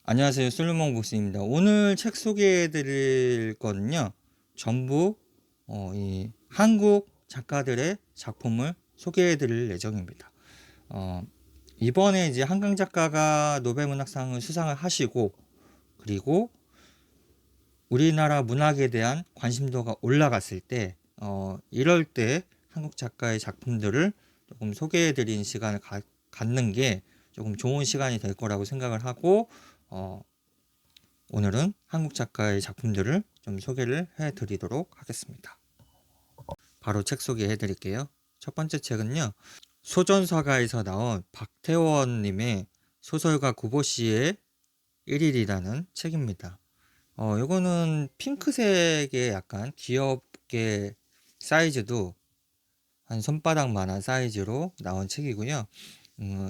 안녕하세요. 솔로몬 복스입니다. 오늘 책 소개해 드릴 거는요. 전부 이 한국 작가들의 작품을 소개해 드릴 예정입니다. 이번에 이제 한강 작가가 노벨문학상을 수상을 하시고, 그리고 우리나라 문학에 대한 관심도가 올라갔을 때 이럴 때 한국 작가의 작품들을 조금 소개해 드리는 시간을 갖는 게 조금 좋은 시간이 될 거라고 생각을 하고, 오늘은 한국 작가의 작품들을 좀 소개를 해드리도록 하겠습니다. 바로 책 소개해 드릴게요. 첫 번째 책은요, 소전사가에서 나온 박태원님의 소설가 구보씨의 1일이라는 책입니다. 요거는 핑크색의 약간 귀엽게 사이즈도 한 손바닥만한 사이즈로 나온 책이고요.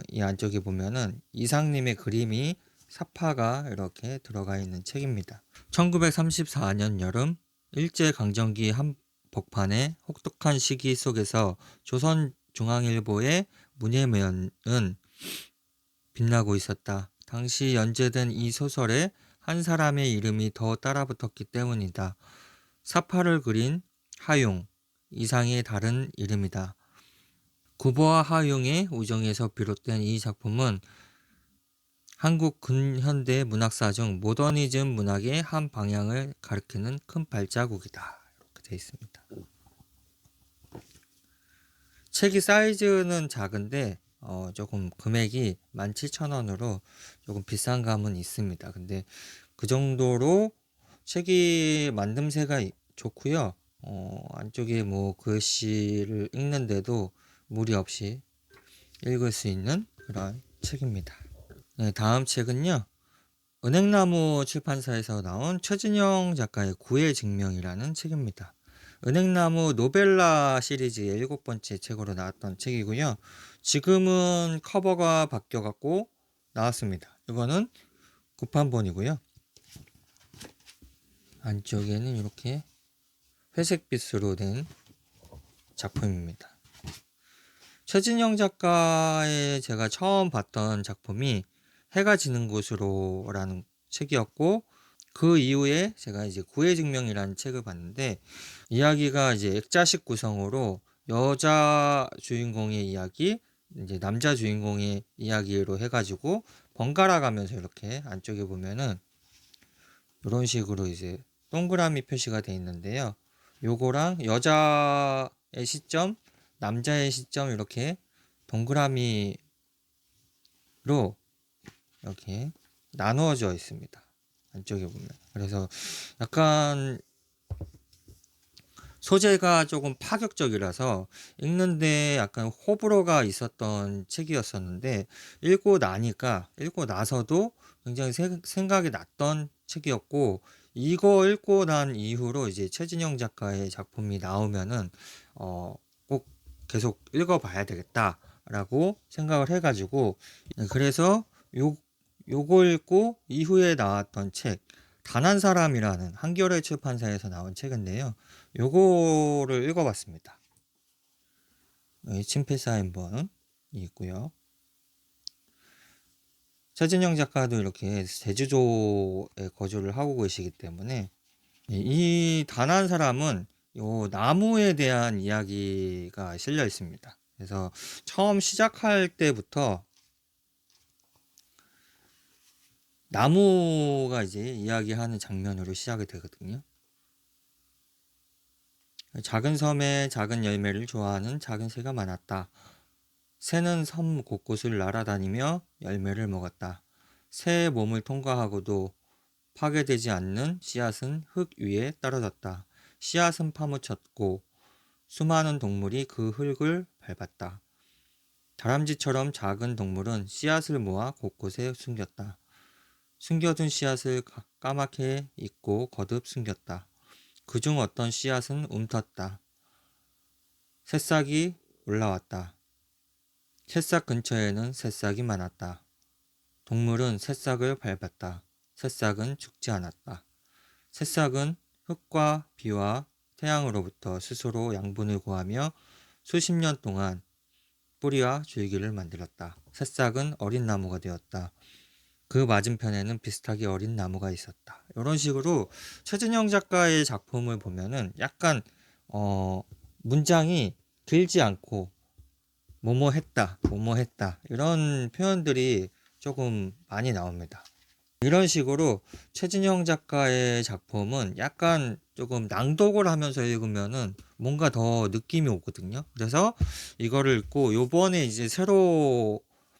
이 안쪽에 보면은 이상님의 그림이 사파가 이렇게 들어가 있는 책입니다. 1934년 여름 일제강점기 한복판의 혹독한 시기 속에서 조선중앙일보의 문예면은 빛나고 있었다. 당시 연재된 이 소설에 한 사람의 이름이 더 따라붙었기 때문이다. 사파를 그린 하용, 이상의 다른 이름이다. 구보와 하용의 우정에서 비롯된 이 작품은 한국 근현대 문학사 중 모더니즘 문학의 한 방향을 가리키는 큰 발자국이다. 이렇게 되어 있습니다. 책이 사이즈는 작은데 조금 금액이 17,000원으로 조금 비싼 감은 있습니다. 근데 그 정도로 책이 만듦새가 좋고요. 안쪽에 뭐 글씨를 읽는데도 무리 없이 읽을 수 있는 그런 책입니다. 네, 다음 책은요. 은행나무 출판사에서 나온 최진영 작가의 구의 증명이라는 책입니다. 은행나무 노벨라 시리즈의 7번째 책으로 나왔던 책이고요. 지금은 커버가 바뀌어갖고 나왔습니다. 이거는 국판본이고요. 안쪽에는 이렇게 회색빛으로 된 작품입니다. 최진영 작가의 제가 처음 봤던 작품이 해가 지는 곳으로라는 책이었고, 그 이후에 제가 이제 구의 증명이라는 책을 봤는데, 이야기가 이제 액자식 구성으로 여자 주인공의 이야기, 이제 남자 주인공의 이야기로 해가지고 번갈아 가면서 이렇게 안쪽에 보면은 이런 식으로 이제 동그라미 표시가 되어 있는데요. 요거랑 여자의 시점, 남자의 시점 이렇게 동그라미로 이렇게 나누어져 있습니다. 안쪽에 보면. 그래서 약간 소재가 조금 파격적이라서 읽는데 약간 호불호가 있었던 책이었었는데, 읽고 나서도 굉장히 생각이 났던 책이었고, 이거 읽고 난 이후로 이제 최진영 작가의 작품이 나오면은 꼭 계속 읽어봐야 되겠다라고 생각을 해가지고, 그래서 요거 읽고 이후에 나왔던 책, 단 한 사람이라는 한겨레 출판사에서 나온 책인데요. 요거를 읽어봤습니다. 친필 사인본이 있고요. 최진영 작가도 이렇게 제주도에 거주를 하고 계시기 때문에, 이 단 한 사람은 요 나무에 대한 이야기가 실려 있습니다. 그래서 처음 시작할 때부터 나무가 이제 이야기하는 장면으로 시작이 되거든요. 작은 섬에 작은 열매를 좋아하는 작은 새가 많았다. 새는 섬 곳곳을 날아다니며 열매를 먹었다. 새의 몸을 통과하고도 파괴되지 않는 씨앗은 흙 위에 떨어졌다. 씨앗은 파묻혔고 수많은 동물이 그 흙을 밟았다. 다람쥐처럼 작은 동물은 씨앗을 모아 곳곳에 숨겼다. 숨겨둔 씨앗을 까맣게 잊고 거듭 숨겼다. 그중 어떤 씨앗은 움텄다. 새싹이 올라왔다. 새싹 근처에는 새싹이 많았다. 동물은 새싹을 밟았다. 새싹은 죽지 않았다. 새싹은 흙과 비와 태양으로부터 스스로 양분을 구하며 수십 년 동안 뿌리와 줄기를 만들었다. 새싹은 어린 나무가 되었다. 그 맞은편에는 비슷하게 어린 나무가 있었다. 이런 식으로 최진영 작가의 작품을 보면은 약간 문장이 길지 않고 뭐뭐 했다, 뭐뭐 했다 이런 표현들이 조금 많이 나옵니다. 이런 식으로 최진영 작가의 작품은 약간 조금 낭독을 하면서 읽으면은 뭔가 더 느낌이 오거든요. 그래서 이거를 읽고 요번에 이제 새로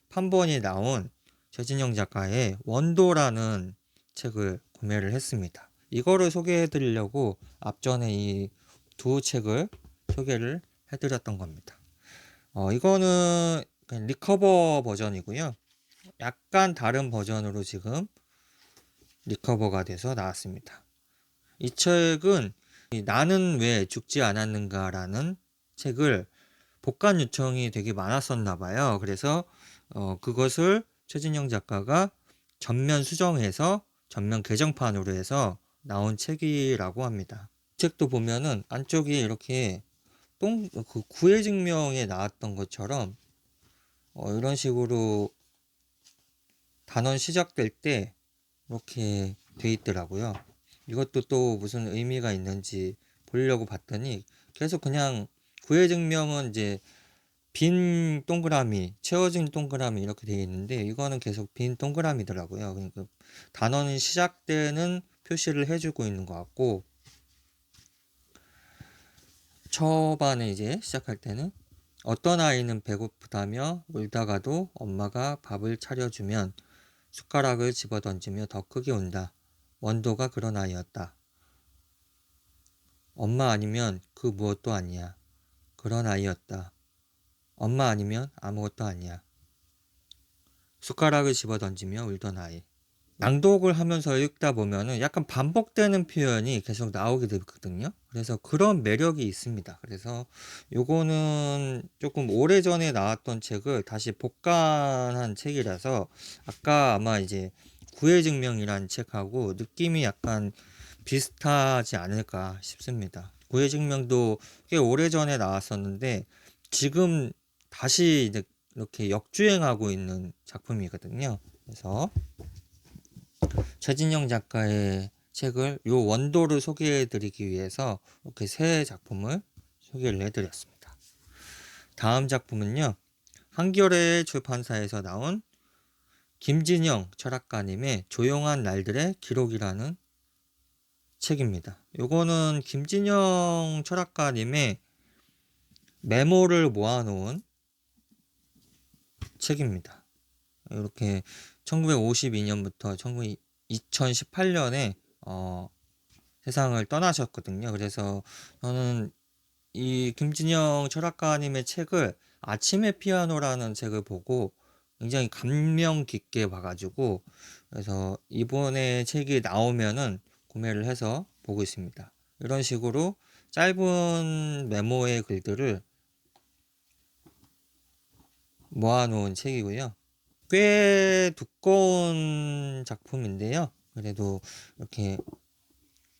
판본이 나온 최진영 작가의 원도라는 책을 구매를 했습니다. 이거를 소개해 드리려고 앞전에 이 두 책을 소개를 해 드렸던 겁니다. 이거는 그냥 리커버 버전이고요. 약간 다른 버전으로 지금 리커버가 돼서 나왔습니다. 이 책은 나는 왜 죽지 않았는가라는 책을 복간 요청이 되게 많았었나 봐요. 그래서 그것을 최진영 작가가 전면 수정해서 전면 개정판으로 해서 나온 책이라고 합니다. 이 책도 보면은 안쪽이 이렇게 그 구애 증명에 나왔던 것처럼 이런 식으로 단원 시작될 때 이렇게 돼 있더라고요. 이것도 또 무슨 의미가 있는지 보려고 봤더니 계속 그냥 구애 증명은 이제 빈 동그라미, 채워진 동그라미 이렇게 되어 있는데 이거는 계속 빈 동그라미더라고요. 그러니까 단원이 시작되는 표시를 해주고 있는 것 같고 초반에 이제 시작할 때는 어떤 아이는 배고프다며 울다가도 엄마가 밥을 차려주면 숟가락을 집어던지며 더 크게 운다. 원도가 그런 아이였다. 엄마 아니면 그 무엇도 아니야. 그런 아이였다. 엄마 아니면 아무것도 아니야. 숟가락을 집어던지며 울던 아이. 낭독을 하면서 읽다 보면은 약간 반복되는 표현이 계속 나오게 되거든요. 그래서 그런 매력이 있습니다. 그래서 요거는 조금 오래전에 나왔던 책을 다시 복간한 책이라서 아까 아마 이제 구해증명이라는 책하고 느낌이 약간 비슷하지 않을까 싶습니다. 구해증명도 꽤 오래전에 나왔었는데 지금 다시 이제 이렇게 역주행하고 있는 작품이거든요. 그래서 최진영 작가의 책을 요 원도를 소개해 드리기 위해서 이렇게 세 작품을 소개를 해 드렸습니다. 다음 작품은요. 한겨레 출판사에서 나온 김진영 철학가님의 조용한 날들의 기록이라는 책입니다. 요거는 김진영 철학가님의 메모를 모아놓은 책입니다. 이렇게 1952년부터 2018년에 세상을 떠나셨거든요. 그래서 저는 이 김진영 철학가님의 책을 아침의 피아노라는 책을 보고 굉장히 감명 깊게 봐가지고 그래서 이번에 책이 나오면은 구매를 해서 보고 있습니다. 이런 식으로 짧은 메모의 글들을 모아놓은 책이고요. 꽤 두꺼운 작품인데요. 그래도 이렇게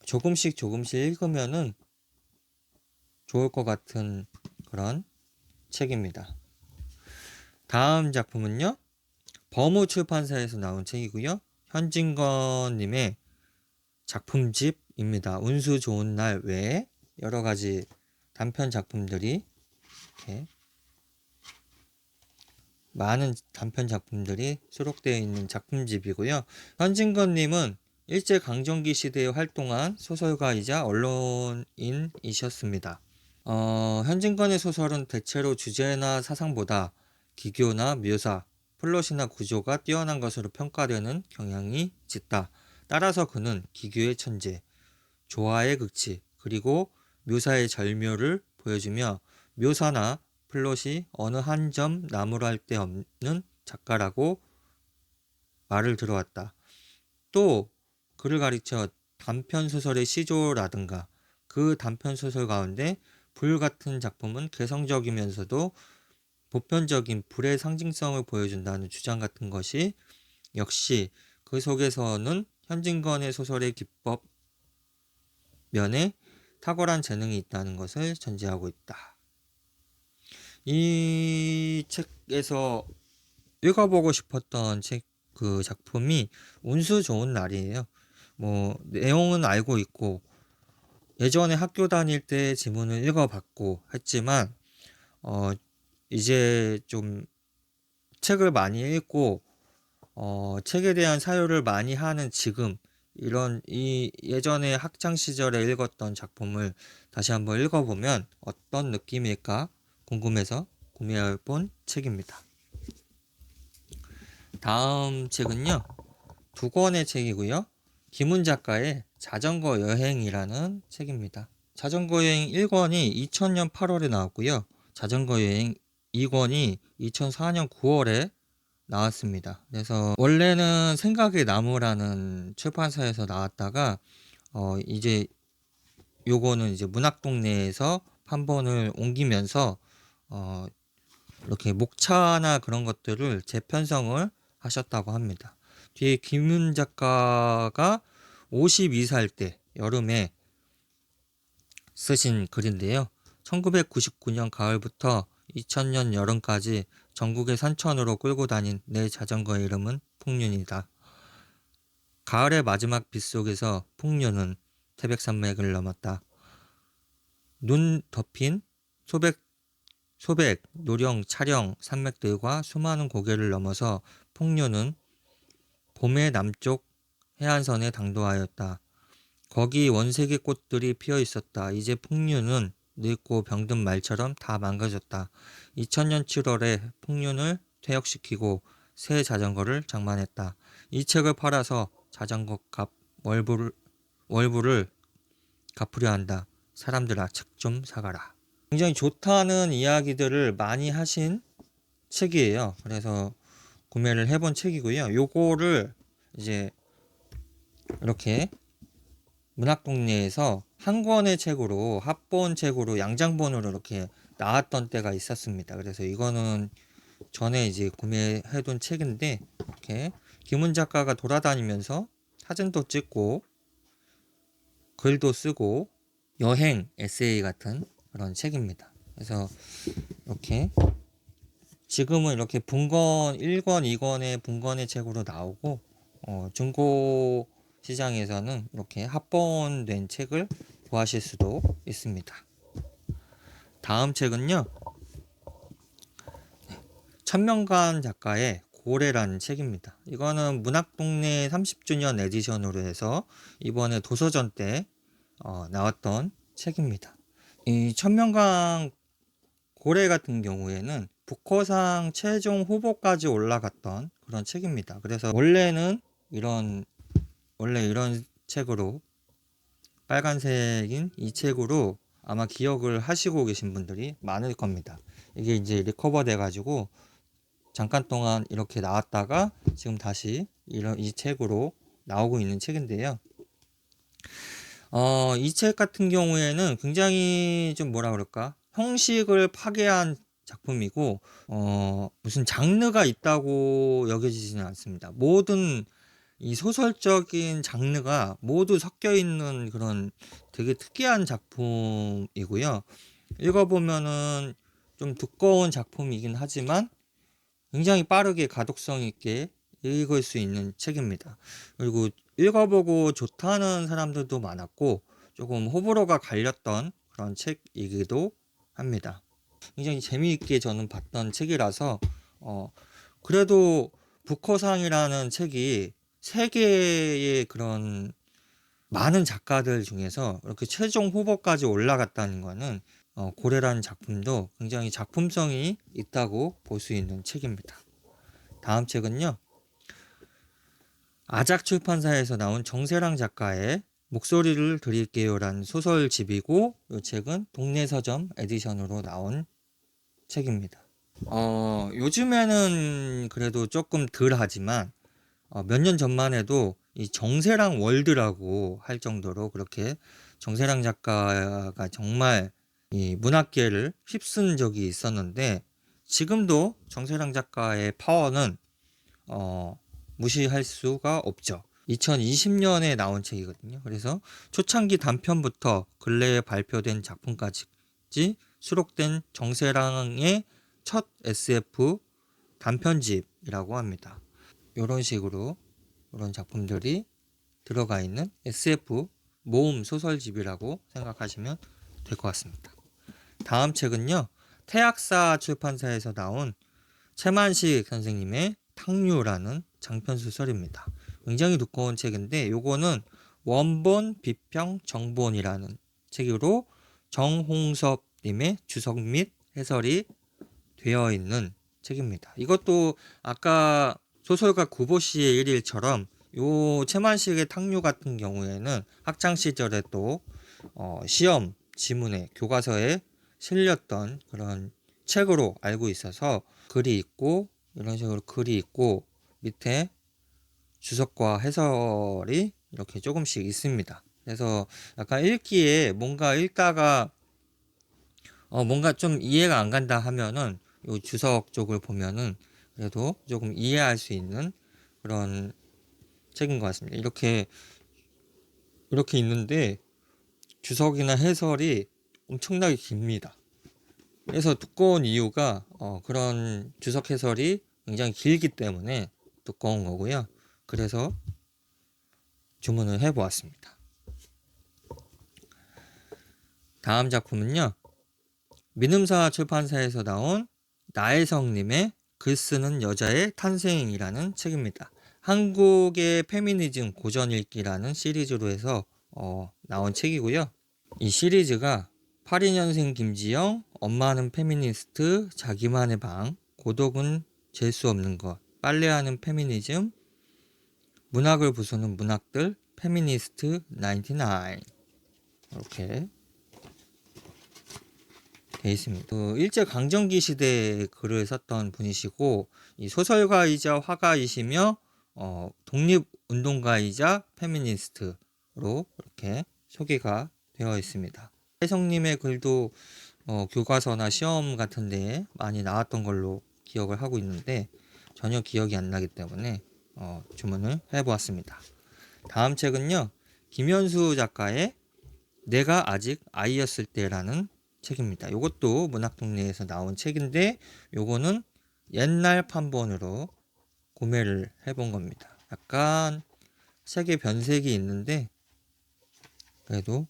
조금씩 읽으면은 좋을 것 같은 그런 책입니다. 다음 작품은요. 버무출판사에서 나온 책이고요. 현진건님의 작품집입니다. 운수 좋은 날 외에 여러 가지 단편 작품들이 이렇게 많은 단편 작품들이 수록되어 있는 작품집이고요. 현진건님은 일제강점기 시대에 활동한 소설가이자 언론인이셨습니다. 현진건의 소설은 대체로 주제나 사상보다 기교나 묘사, 플롯이나 구조가 뛰어난 것으로 평가되는 경향이 짙다. 따라서 그는 기교의 천재, 조화의 극치, 그리고 묘사의 절묘를 보여주며 묘사나 플롯이 어느 한 점 나무랄 데 없는 작가라고 말을 들어왔다. 또 그를 가르쳐 단편소설의 시조라든가 그 단편소설 가운데 불 같은 작품은 개성적이면서도 보편적인 불의 상징성을 보여준다는 주장 같은 것이 역시 그 속에서는 현진건의 소설의 기법 면에 탁월한 재능이 있다는 것을 전제하고 있다. 이 책에서 읽어보고 싶었던 책 그 작품이 운수 좋은 날이에요. 뭐 내용은 알고 있고 예전에 학교 다닐 때 지문을 읽어봤고 했지만 이제 좀 책을 많이 읽고 책에 대한 사유를 많이 하는 지금 이 예전에 학창 시절에 읽었던 작품을 다시 한번 읽어보면 어떤 느낌일까 궁금해서 구매해 본 책입니다. 다음 책은요, 두 권의 책이고요. 김훈 작가의 자전거 여행이라는 책입니다. 자전거 여행 1권이 2000년 8월에 나왔고요. 자전거 여행 2권이 2004년 9월에 나왔습니다. 그래서 원래는 생각의 나무라는 출판사에서 나왔다가 이제 요거는 이제 문학동네에서 판본을 옮기면서 이렇게 목차나 그런 것들을 재편성을 하셨다고 합니다. 뒤에 김윤 작가가 52살 때 여름에 쓰신 글인데요. 1999년 가을부터 2000년 여름까지 전국의 산천으로 끌고 다닌 내 자전거의 이름은 풍륜이다. 가을의 마지막 빗속에서 풍륜은 태백산맥을 넘었다. 눈 덮인 소백, 노령, 차령, 산맥들과 수많은 고개를 넘어서 풍륜은 봄의 남쪽 해안선에 당도하였다. 거기 원색의 꽃들이 피어 있었다. 이제 풍륜은 늙고 병든 말처럼 다 망가졌다. 2000년 7월에 풍륜을 퇴역시키고 새 자전거를 장만했다. 이 책을 팔아서 자전거 값 월부를 갚으려 한다. 사람들아, 책 좀 사가라. 굉장히 좋다는 이야기들을 많이 하신 책이에요. 그래서 구매를 해본 책이고요. 요거를 이제 이렇게 문학동네에서 한 권의 책으로 합본 책으로 양장본으로 이렇게 나왔던 때가 있었습니다. 그래서 이거는 전에 이제 구매해둔 책인데 이렇게 김훈 작가가 돌아다니면서 사진도 찍고 글도 쓰고 여행 에세이 같은 그런 책입니다. 그래서 이렇게 지금은 이렇게 분권 1권, 2권의 분권의 책으로 나오고 중고 시장에서는 이렇게 합본된 책을 구하실 수도 있습니다. 다음 책은요, 천명관 작가의 고래라는 책입니다. 이거는 문학동네 30주년 에디션으로 해서 이번에 도서전 때 나왔던 책입니다. 이 천명관 고래 같은 경우에는 북커상 최종 후보까지 올라갔던 그런 책입니다. 그래서 원래 이런 책으로 빨간색인 이 책으로 아마 기억을 하시고 계신 분들이 많을 겁니다. 이게 이제 리커버 돼가지고 잠깐 동안 이렇게 나왔다가 지금 다시 이 책으로 나오고 있는 책인데요. 이 책 같은 경우에는 굉장히 좀 뭐라 그럴까? 형식을 파괴한 작품이고, 무슨 장르가 있다고 여겨지지는 않습니다. 모든 이 소설적인 장르가 모두 섞여 있는 그런 되게 특이한 작품이고요. 읽어보면은 좀 두꺼운 작품이긴 하지만 굉장히 빠르게 가독성 있게 읽을 수 있는 책입니다. 그리고 읽어보고 좋다는 사람들도 많았고 조금 호불호가 갈렸던 그런 책이기도 합니다. 굉장히 재미있게 저는 봤던 책이라서 그래도 북커상이라는 책이 세계의 그런 많은 작가들 중에서 이렇게 최종 후보까지 올라갔다는 것은 고래라는 작품도 굉장히 작품성이 있다고 볼 수 있는 책입니다. 다음 책은요, 아작 출판사에서 나온 정세랑 작가의 목소리를 드릴게요라는 소설집이고, 이 책은 동네 서점 에디션으로 나온 책입니다. 요즘에는 그래도 조금 덜 하지만 몇 년 전만 해도 이 정세랑 월드라고 할 정도로 그렇게 정세랑 작가가 정말 이 문학계를 휩쓴 적이 있었는데, 지금도 정세랑 작가의 파워는 무시할 수가 없죠. 2020년에 나온 책이거든요. 그래서 초창기 단편부터 근래에 발표된 작품까지 수록된 정세랑의 첫 SF 단편집이라고 합니다. 이런 식으로 이런 작품들이 들어가 있는 SF 모음 소설집이라고 생각하시면 될 것 같습니다. 다음 책은요, 태학사 출판사에서 나온 최만식 선생님의 탕류라는 장편 소설입니다. 굉장히 두꺼운 책인데 요거는 원본, 비평, 정본이라는 책으로 정홍섭 님의 주석 및 해설이 되어 있는 책입니다. 이것도 아까 소설가 구보시의 일일처럼 요 최만식의 탕류 같은 경우에는 학창 시절에 또 시험 지문에 교과서에 실렸던 그런 책으로 알고 있어서 글이 있고 이런 식으로 글이 있고 밑에 주석과 해설이 이렇게 조금씩 있습니다. 그래서 약간 읽기에 뭔가 읽다가 뭔가 좀 이해가 안 간다 하면은 요 주석 쪽을 보면은 그래도 조금 이해할 수 있는 그런 책인 것 같습니다. 이렇게 있는데 주석이나 해설이 엄청나게 깁니다. 그래서 두꺼운 이유가 그런 주석 해설이 굉장히 길기 때문에 두꺼운 거고요. 그래서 주문을 해 보았습니다. 다음 작품은요, 민음사 출판사에서 나온 나혜성님의 글 쓰는 여자의 탄생이라는 책입니다. 한국의 페미니즘 고전 읽기라는 시리즈로 해서 나온 책이고요. 이 시리즈가 82년생 김지영, 엄마는 페미니스트, 자기만의 방, 고독은 잴 수 없는 것, 빨래하는 페미니즘, 문학을 부수는 문학들, 페미니스트 99 이렇게 되어 있습니다. 일제 강점기 시대에 글을 썼던 분이시고 이 소설가이자 화가이시며 독립운동가이자 페미니스트로 이렇게 소개가 되어 있습니다. 혜성님의 글도 교과서나 시험 같은 데에 많이 나왔던 걸로 기억을 하고 있는데 전혀 기억이 안 나기 때문에 주문을 해보았습니다. 다음 책은요, 김현수 작가의 내가 아직 아이였을 때라는 책입니다. 이것도 문학동네에서 나온 책인데 요거는 옛날 판본으로 구매를 해본 겁니다. 약간 색의 변색이 있는데 그래도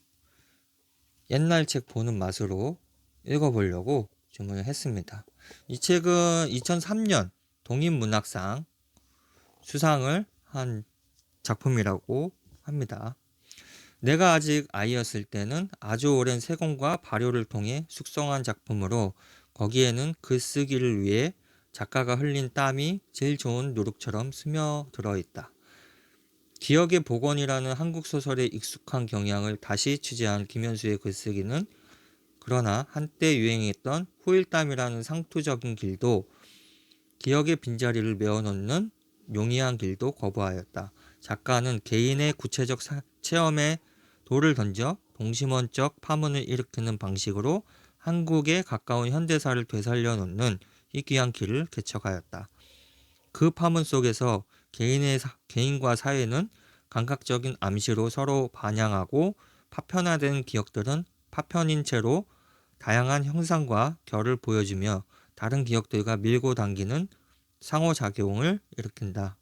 옛날 책 보는 맛으로 읽어보려고 주문을 했습니다. 이 책은 2003년 독립문학상 수상을 한 작품이라고 합니다. 내가 아직 아이였을 때는 아주 오랜 세공과 발효를 통해 숙성한 작품으로 거기에는 글쓰기를 위해 작가가 흘린 땀이 제일 좋은 누룩처럼 스며들어 있다. 기억의 복원이라는 한국 소설의 익숙한 경향을 다시 취재한 김현수의 글쓰기는 그러나 한때 유행했던 후일담이라는 상투적인 길도 기억의 빈자리를 메워놓는 용이한 길도 거부하였다. 작가는 개인의 구체적 체험에 돌을 던져 동심원적 파문을 일으키는 방식으로 한국에 가까운 현대사를 되살려 놓는 희귀한 길을 개척하였다. 그 파문 속에서 개인과 사회는 감각적인 암시로 서로 반영하고 파편화된 기억들은 파편인 채로 다양한 형상과 결을 보여주며 다른 기억들과 밀고 당기는 상호작용을 일으킨다.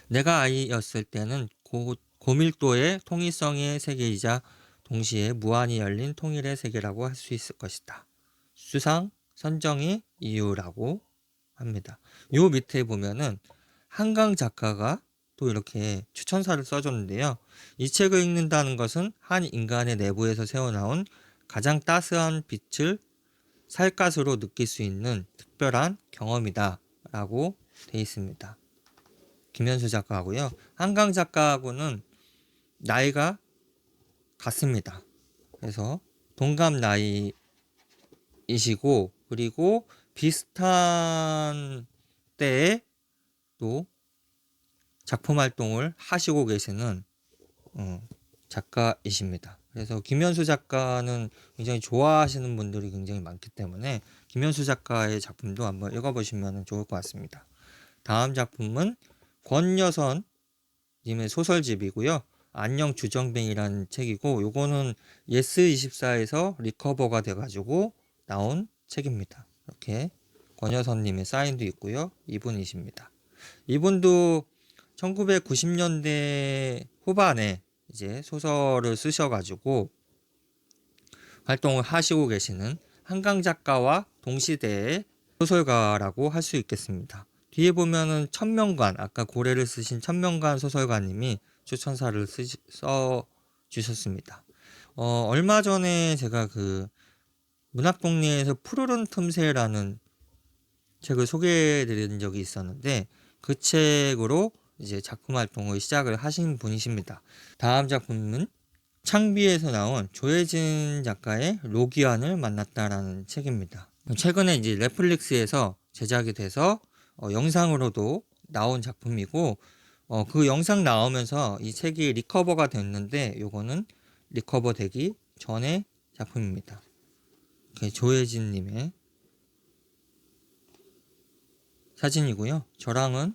내가 아이였을 때는 고밀도의 통일성의 세계이자 동시에 무한히 열린 통일의 세계라고 할 수 있을 것이다. 수상, 선정의 이유라고 합니다. 요 밑에 보면은 한강 작가가 또 이렇게 추천사를 써줬는데요. 이 책을 읽는다는 것은 한 인간의 내부에서 새어나온 가장 따스한 빛을 살갗으로 느낄 수 있는 특별한 경험이다 라고 되어 있습니다. 김현수 작가하고요. 한강 작가하고는 나이가 같습니다. 그래서 동갑 나이이시고 그리고 비슷한 때에 또 작품 활동을 하시고 계시는 작가이십니다. 그래서 김현수 작가는 굉장히 좋아하시는 분들이 굉장히 많기 때문에 김현수 작가의 작품도 한번 읽어보시면 좋을 것 같습니다. 다음 작품은 권여선 님의 소설집이고요. 안녕 주정뱅이라는 책이고 요거는 예스24에서 리커버가 돼가지고 나온 책입니다. 이렇게 권여선 님의 사인도 있고요. 이분이십니다. 이분도 1990년대 후반에 이제 소설을 쓰셔가지고 활동을 하시고 계시는 한강 작가와 동시대의 소설가라고 할 수 있겠습니다. 뒤에 보면은 천명관, 아까 고래를 쓰신 천명관 소설가님이 추천사를 써 주셨습니다. 얼마 전에 제가 그 문학동리에서 푸르른 틈새라는 책을 소개해 드린 적이 있었는데, 그 책으로 이제 작품 활동을 시작을 하신 분이십니다. 다음 작품은 창비에서 나온 조혜진 작가의 로기안을 만났다라는 책입니다. 최근에 이제 넷플릭스에서 제작이 돼서 영상으로도 나온 작품이고, 그 영상 나오면서 이 책이 리커버가 됐는데, 요거는 리커버 되기 전의 작품입니다. 조혜진님의 사진이고요. 저랑은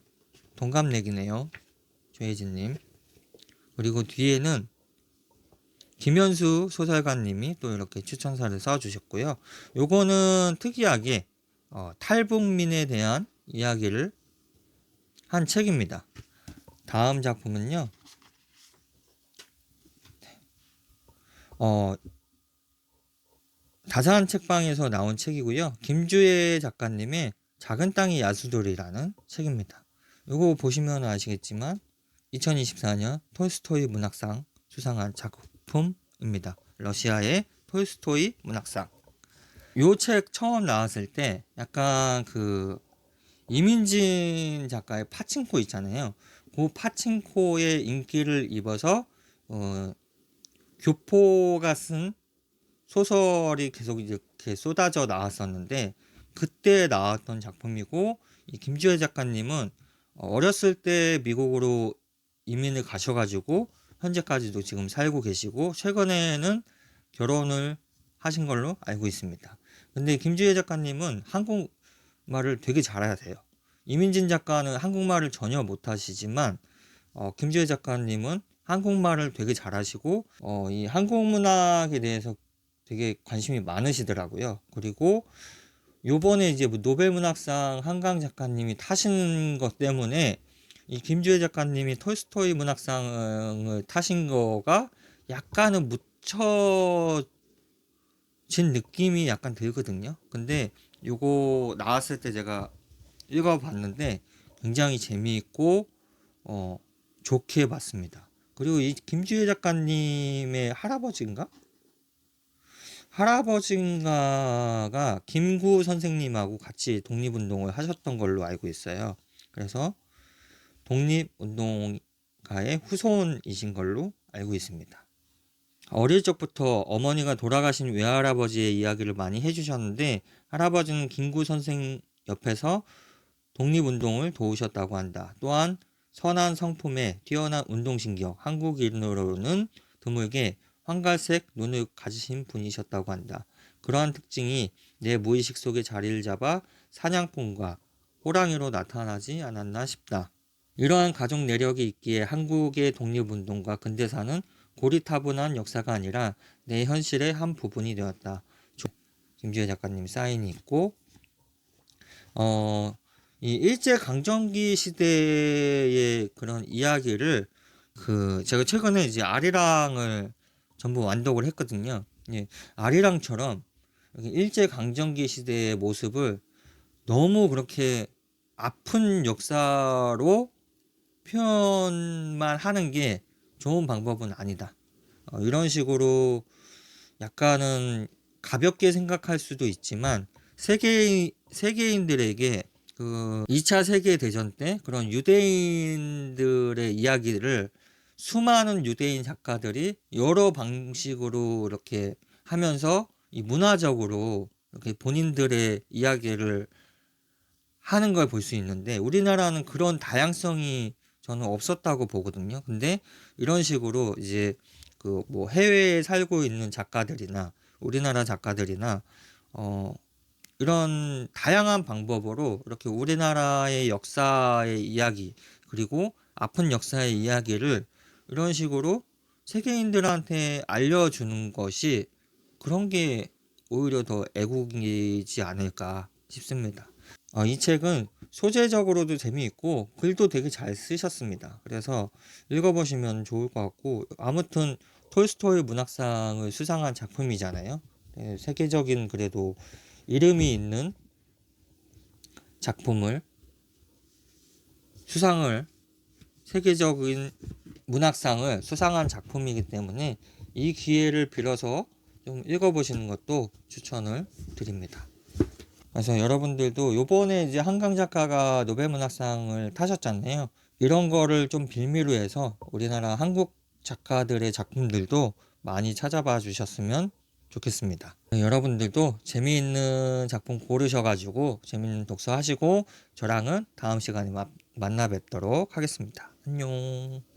동갑내기네요. 조혜진님. 그리고 뒤에는 김현수 소설가님이 또 이렇게 추천사를 써주셨고요. 요거는 특이하게 탈북민에 대한 이야기를 한 책입니다. 다음 작품은요. 다산 책방에서 나온 책이고요. 김주혜 작가님의 작은 땅의 야수들이라는 책입니다. 요거 보시면 아시겠지만 2024년 톨스토이 문학상 수상한 작품입니다. 러시아의 톨스토이 문학상. 요 책 처음 나왔을 때 약간 그 이민진 작가의 파친코 있잖아요. 그 파친코의 인기를 입어서 교포가 쓴 소설이 계속 이렇게 쏟아져 나왔었는데, 그때 나왔던 작품이고, 이 김주혜 작가님은 어렸을 때 미국으로 이민을 가셔가지고 현재까지도 지금 살고 계시고, 최근에는 결혼을 하신 걸로 알고 있습니다. 근데 김주혜 작가님은 한국말을 되게 잘하세요. 이민진 작가는 한국말을 전혀 못하시지만 김주혜 작가님은 한국말을 되게 잘하시고 이 한국 문학에 대해서 되게 관심이 많으시더라고요. 그리고 요번에 이제 노벨 문학상 한강 작가님이 타신 것 때문에 이 김주혜 작가님이 톨스토이 문학상을 타신 거가 약간은 묻혀진 느낌이 약간 들거든요. 근데 요거 나왔을 때 제가 읽어봤는데 굉장히 재미있고 좋게 봤습니다. 그리고 이 김주혜 작가님의 할아버지인가가 김구 선생님하고 같이 독립운동을 하셨던 걸로 알고 있어요. 그래서 독립운동가의 후손이신 걸로 알고 있습니다. 어릴 적부터 어머니가 돌아가신 외할아버지의 이야기를 많이 해주셨는데, 할아버지는 김구 선생 옆에서 독립운동을 도우셨다고 한다. 또한 선한 성품에 뛰어난 운동신경, 한국인으로는 드물게 황갈색 눈을 가지신 분이셨다고 한다. 그러한 특징이 내 무의식 속에 자리를 잡아 사냥꾼과 호랑이로 나타나지 않았나 싶다. 이러한 가족 내력이 있기에 한국의 독립운동과 근대사는 고리타분한 역사가 아니라 내 현실의 한 부분이 되었다. 김주혜 작가님 사인이 있고, 이 일제강점기 시대의 그런 이야기를 제가 최근에 이제 아리랑을 전부 완독을 했거든요. 예, 아리랑처럼 일제강점기 시대의 모습을 너무 그렇게 아픈 역사로 표현만 하는 게 좋은 방법은 아니다. 이런 식으로 약간은 가볍게 생각할 수도 있지만 세계인들에게 그 2차 세계대전 때 그런 유대인들의 이야기를 수많은 유대인 작가들이 여러 방식으로 이렇게 하면서 이 문화적으로 이렇게 본인들의 이야기를 하는 걸 볼 수 있는데, 우리나라는 그런 다양성이 저는 없었다고 보거든요. 근데 이런 식으로 이제 그 뭐 해외에 살고 있는 작가들이나 우리나라 작가들이나 이런 다양한 방법으로 이렇게 우리나라의 역사의 이야기, 그리고 아픈 역사의 이야기를 이런 식으로 세계인들한테 알려주는 것이, 그런 게 오히려 더 애국이지 않을까 싶습니다. 이 책은 소재적으로도 재미있고 글도 되게 잘 쓰셨습니다. 그래서 읽어보시면 좋을 것 같고, 아무튼 톨스토이 문학상을 수상한 작품이잖아요. 세계적인 그래도 이름이 있는 작품을 세계적인 문학상을 수상한 작품이기 때문에 이 기회를 빌어서 좀 읽어보시는 것도 추천을 드립니다. 그래서 여러분들도 요번에 이제 한강 작가가 노벨문학상을 타셨잖아요. 이런 거를 좀 빌미로 해서 우리나라 한국 작가들의 작품들도 많이 찾아봐 주셨으면 좋겠습니다. 여러분들도 재미있는 작품 고르셔가지고 재미있는 독서 하시고 저랑은 다음 시간에 만나 뵙도록 하겠습니다. 안녕.